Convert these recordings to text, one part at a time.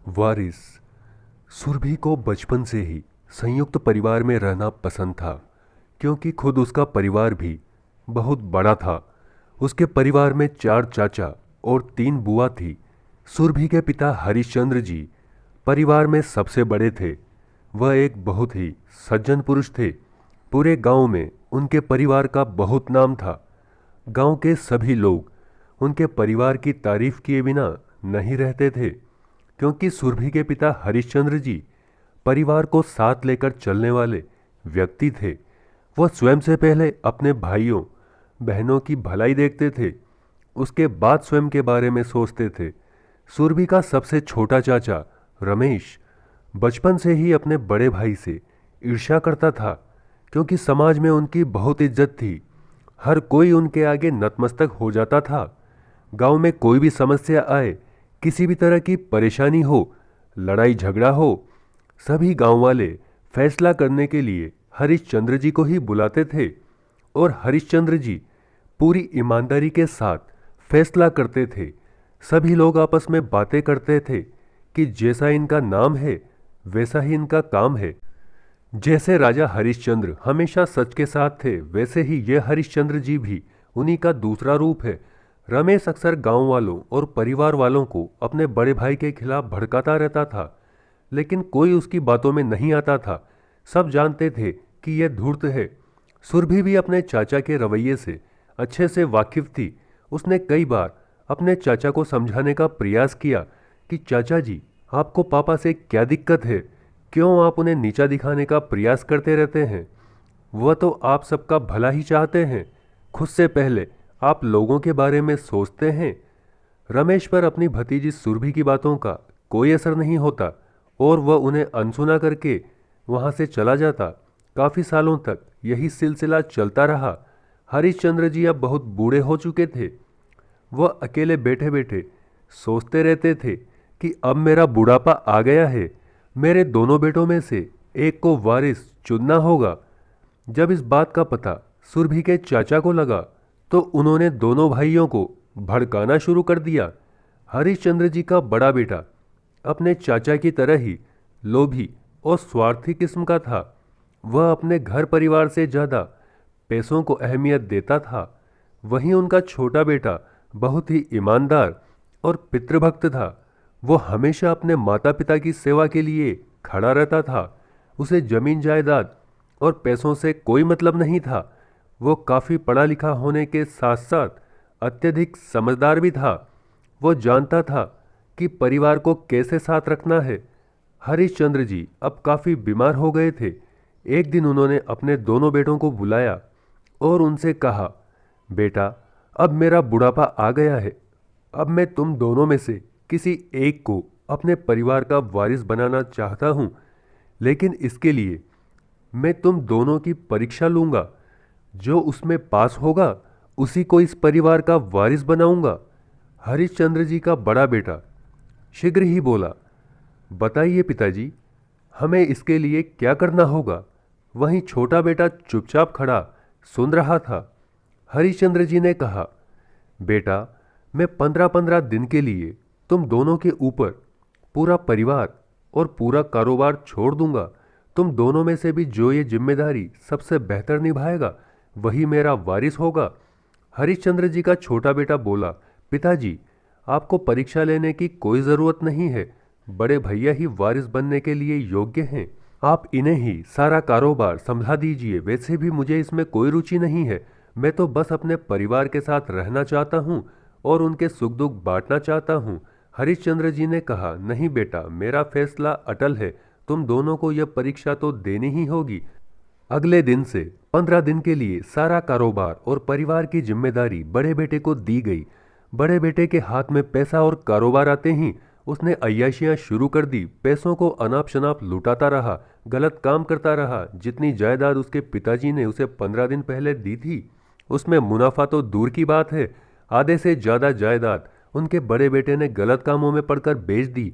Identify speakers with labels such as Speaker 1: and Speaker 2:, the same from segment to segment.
Speaker 1: वारिस। सुरभि को बचपन से ही संयुक्त परिवार में रहना पसंद था, क्योंकि खुद उसका परिवार भी बहुत बड़ा था। उसके परिवार में 4 चाचा और 3 बुआ थी। सुरभि के पिता हरिश्चंद्र जी परिवार में सबसे बड़े थे। वह एक बहुत ही सज्जन पुरुष थे। पूरे गांव में उनके परिवार का बहुत नाम था। गांव के सभी लोग उनके परिवार की तारीफ किए बिना नहीं रहते थे, क्योंकि सुरभि के पिता हरिश्चंद्र जी परिवार को साथ लेकर चलने वाले व्यक्ति थे। वह स्वयं से पहले अपने भाइयों बहनों की भलाई देखते थे, उसके बाद स्वयं के बारे में सोचते थे। सुरभि का सबसे छोटा चाचा रमेश बचपन से ही अपने बड़े भाई से ईर्ष्या करता था, क्योंकि समाज में उनकी बहुत इज्जत थी। हर कोई उनके आगे नतमस्तक हो जाता था। गांव में कोई भी समस्या आए, किसी भी तरह की परेशानी हो, लड़ाई झगड़ा हो, सभी गांव वाले फैसला करने के लिए हरिश्चंद्र जी को ही बुलाते थे। और हरिश्चंद्र जी पूरी ईमानदारी के साथ फैसला करते थे। सभी लोग आपस में बातें करते थे कि जैसा इनका नाम है वैसा ही इनका काम है। जैसे राजा हरिश्चंद्र हमेशा सच के साथ थे, वैसे ही ये हरिश्चंद्र जी भी उन्हीं का दूसरा रूप है। रमेश अक्सर गांव वालों और परिवार वालों को अपने बड़े भाई के खिलाफ भड़काता रहता था, लेकिन कोई उसकी बातों में नहीं आता था। सब जानते थे कि यह धूर्त है। सुरभि भी अपने चाचा के रवैये से अच्छे से वाकिफ थी। उसने कई बार अपने चाचा को समझाने का प्रयास किया कि चाचा जी, आपको पापा से क्या दिक्कत है? क्यों आप उन्हें नीचा दिखाने का प्रयास करते रहते हैं? वह तो आप सबका भला ही चाहते हैं। खुद से पहले आप लोगों के बारे में सोचते हैं। रमेश पर अपनी भतीजी सुरभि की बातों का कोई असर नहीं होता और वह उन्हें अनसुना करके वहां से चला जाता। काफी सालों तक यही सिलसिला चलता रहा। हरिश्चंद्र जी अब बहुत बूढ़े हो चुके थे। वह अकेले बैठे बैठे सोचते रहते थे कि अब मेरा बुढ़ापा आ गया है। मेरे दोनों बेटों में से एक को वारिस चुनना होगा। जब इस बात का पता सुरभि के चाचा को लगा, तो उन्होंने दोनों भाइयों को भड़काना शुरू कर दिया। हरिश्चंद्र जी का बड़ा बेटा अपने चाचा की तरह ही लोभी और स्वार्थी किस्म का था। वह अपने घर परिवार से ज़्यादा पैसों को अहमियत देता था। वहीं उनका छोटा बेटा बहुत ही ईमानदार और पितृभक्त था। वो हमेशा अपने माता पिता की सेवा के लिए खड़ा रहता था। उसे जमीन जायदाद और पैसों से कोई मतलब नहीं था। वो काफ़ी पढ़ा लिखा होने के साथ साथ अत्यधिक समझदार भी था। वो जानता था कि परिवार को कैसे साथ रखना है। हरिश्चंद्र जी अब काफ़ी बीमार हो गए थे। एक दिन उन्होंने अपने दोनों बेटों को बुलाया और उनसे कहा, बेटा, अब मेरा बुढ़ापा आ गया है। अब मैं तुम दोनों में से किसी एक को अपने परिवार का वारिस बनाना चाहता हूँ, लेकिन इसके लिए मैं तुम दोनों की परीक्षा लूँगा। जो उसमें पास होगा उसी को इस परिवार का वारिस बनाऊंगा। हरिश्चंद्र जी का बड़ा बेटा शीघ्र ही बोला, बताइए पिताजी, हमें इसके लिए क्या करना होगा? वहीं छोटा बेटा चुपचाप खड़ा सुन रहा था। हरिश्चंद्र जी ने कहा, बेटा, मैं 15-15 दिन के लिए तुम दोनों के ऊपर पूरा परिवार और पूरा कारोबार छोड़ दूंगा। तुम दोनों में से भी जो ये जिम्मेदारी सबसे बेहतर निभाएगा वही मेरा वारिस होगा। हरिश्चंद्र जी का छोटा बेटा बोला, पिताजी, आपको परीक्षा लेने की कोई ज़रूरत नहीं है। बड़े भैया ही वारिस बनने के लिए योग्य हैं। आप इन्हें ही सारा कारोबार संभला दीजिए। वैसे भी मुझे इसमें कोई रुचि नहीं है। मैं तो बस अपने परिवार के साथ रहना चाहता हूँ और उनके सुख दुख बांटना चाहता हूँ। हरिश्चंद्र जी ने कहा, नहीं बेटा, मेरा फैसला अटल है। तुम दोनों को यह परीक्षा तो देनी ही होगी। अगले दिन से 15 दिन के लिए सारा कारोबार और परिवार की जिम्मेदारी बड़े बेटे को दी गई। बड़े बेटे के हाथ में पैसा और कारोबार आते ही उसने अय्याशियां शुरू कर दी। पैसों को अनाप शनाप लुटाता रहा, गलत काम करता रहा। जितनी जायदाद उसके पिताजी ने उसे 15 दिन पहले दी थी, उसमें मुनाफा तो दूर की बात है, आधे से ज़्यादा जायदाद उनके बड़े बेटे ने गलत कामों में पड़कर बेच दी।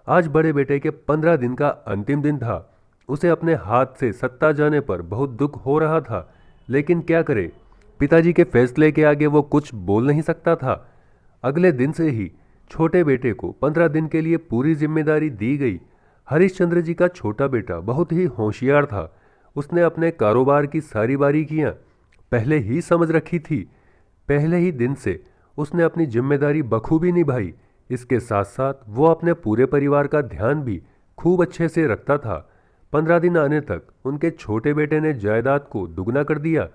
Speaker 1: आज बड़े बेटे के 15 दिन का अंतिम दिन था। उसे अपने हाथ से सत्ता जाने पर बहुत दुख हो रहा था, लेकिन क्या करे, पिताजी के फैसले के आगे वो कुछ बोल नहीं सकता था। अगले दिन से ही छोटे बेटे को 15 दिन के लिए पूरी जिम्मेदारी दी गई। हरिश्चंद्र जी का छोटा बेटा बहुत ही होशियार था। उसने अपने कारोबार की सारी बारीकियां पहले ही समझ रखी थी। पहले ही दिन से उसने अपनी जिम्मेदारी बखूबी निभाई। इसके साथ साथ वो अपने पूरे परिवार का ध्यान भी खूब अच्छे से रखता था। 15 दिन आने तक उनके छोटे बेटे ने जायदाद को दुगना कर दिया।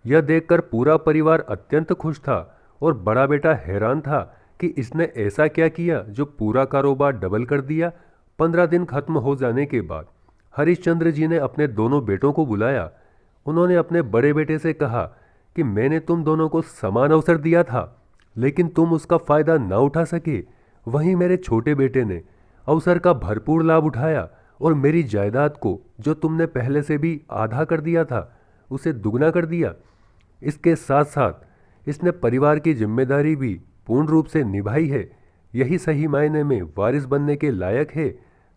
Speaker 1: यह देखकर पूरा परिवार अत्यंत खुश था और बड़ा बेटा हैरान था कि इसने ऐसा क्या किया जो पूरा कारोबार डबल कर दिया। 15 दिन खत्म हो जाने के बाद हरिश्चंद्र जी ने अपने दोनों बेटों को बुलाया। उन्होंने अपने बड़े बेटे से कहा कि मैंने तुम दोनों को समान अवसर दिया था, लेकिन तुम उसका फायदा ना उठा सके। वहीं मेरे छोटे बेटे ने अवसर का भरपूर लाभ उठाया और मेरी जायदाद को, जो तुमने पहले से भी आधा कर दिया था, उसे दुगना कर दिया। इसके साथ साथ इसने परिवार की जिम्मेदारी भी पूर्ण रूप से निभाई है। यही सही मायने में वारिस बनने के लायक है।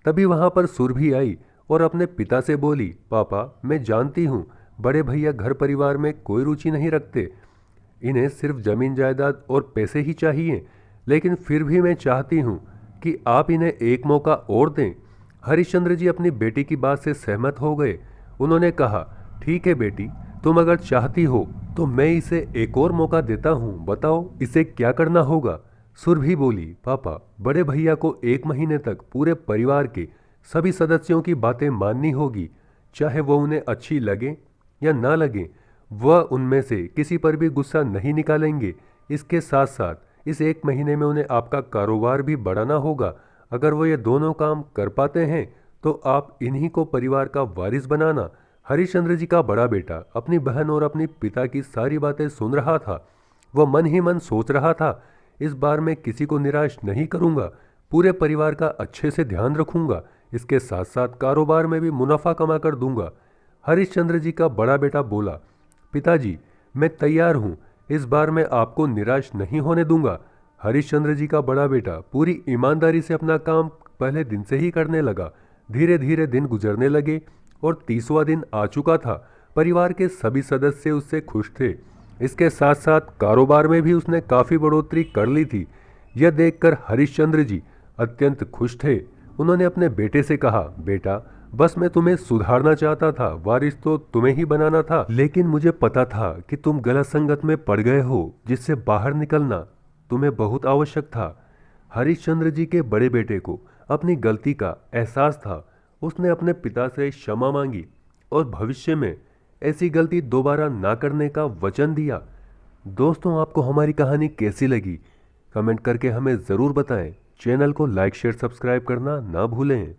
Speaker 1: तभी वहां पर सुरभि आई और अपने पिता से बोली, पापा, मैं जानती हूँ बड़े भैया घर परिवार में कोई रुचि नहीं रखते। इन्हें सिर्फ जमीन जायदाद और पैसे ही चाहिए, लेकिन फिर भी मैं चाहती हूँ कि आप इन्हें एक मौका और दें। हरिश्चंद्र जी अपनी बेटी की बात से सहमत हो गए। उन्होंने कहा, ठीक है बेटी, तुम अगर चाहती हो तो मैं इसे एक और मौका देता हूँ। बताओ इसे क्या करना होगा। सुरभि बोली, पापा, बड़े भैया को 1 महीने तक पूरे परिवार के सभी सदस्यों की बातें माननी होगी, चाहे वो उन्हें अच्छी लगे या ना लगे। वह उनमें से किसी पर भी गुस्सा नहीं निकालेंगे। इसके साथ साथ इस 1 महीने में उन्हें आपका कारोबार भी बढ़ाना होगा। अगर वो ये दोनों काम कर पाते हैं तो आप इन्हीं को परिवार का वारिस बनाना। हरिश्चंद्र जी का बड़ा बेटा अपनी बहन और अपनी पिता की सारी बातें सुन रहा था। वह मन ही मन सोच रहा था, इस बार मैं किसी को निराश नहीं करूंगा, पूरे परिवार का अच्छे से ध्यान रखूंगा। इसके साथ साथ कारोबार में भी मुनाफा कमा कर दूंगा। हरिश्चंद्र जी का बड़ा बेटा बोला, पिताजी, मैं तैयार हूँ, इस बार मैं आपको निराश नहीं होने दूंगा। हरिश्चंद्र जी का बड़ा बेटा पूरी ईमानदारी से अपना काम पहले दिन से ही करने लगा। धीरे धीरे दिन गुजरने लगे और 30वां दिन आ चुका था। परिवार के सभी सदस्य उससे खुश थे। इसके साथ साथ कारोबार में भी उसने काफ़ी बढ़ोतरी कर ली थी। यह देखकर हरिश्चंद्र जी अत्यंत खुश थे। उन्होंने अपने बेटे से कहा, बेटा, बस मैं तुम्हें सुधारना चाहता था, वारिस तो तुम्हें ही बनाना था, लेकिन मुझे पता था कि तुम गलत संगत में पड़ गए हो, जिससे बाहर निकलना तुम्हें बहुत आवश्यक था। हरिश्चंद्र जी के बड़े बेटे को अपनी गलती का एहसास था। उसने अपने पिता से क्षमा मांगी और भविष्य में ऐसी गलती दोबारा ना करने का वचन दिया। दोस्तों, आपको हमारी कहानी कैसी लगी कमेंट करके हमें ज़रूर बताएं। चैनल को लाइक शेयर सब्सक्राइब करना ना भूलें।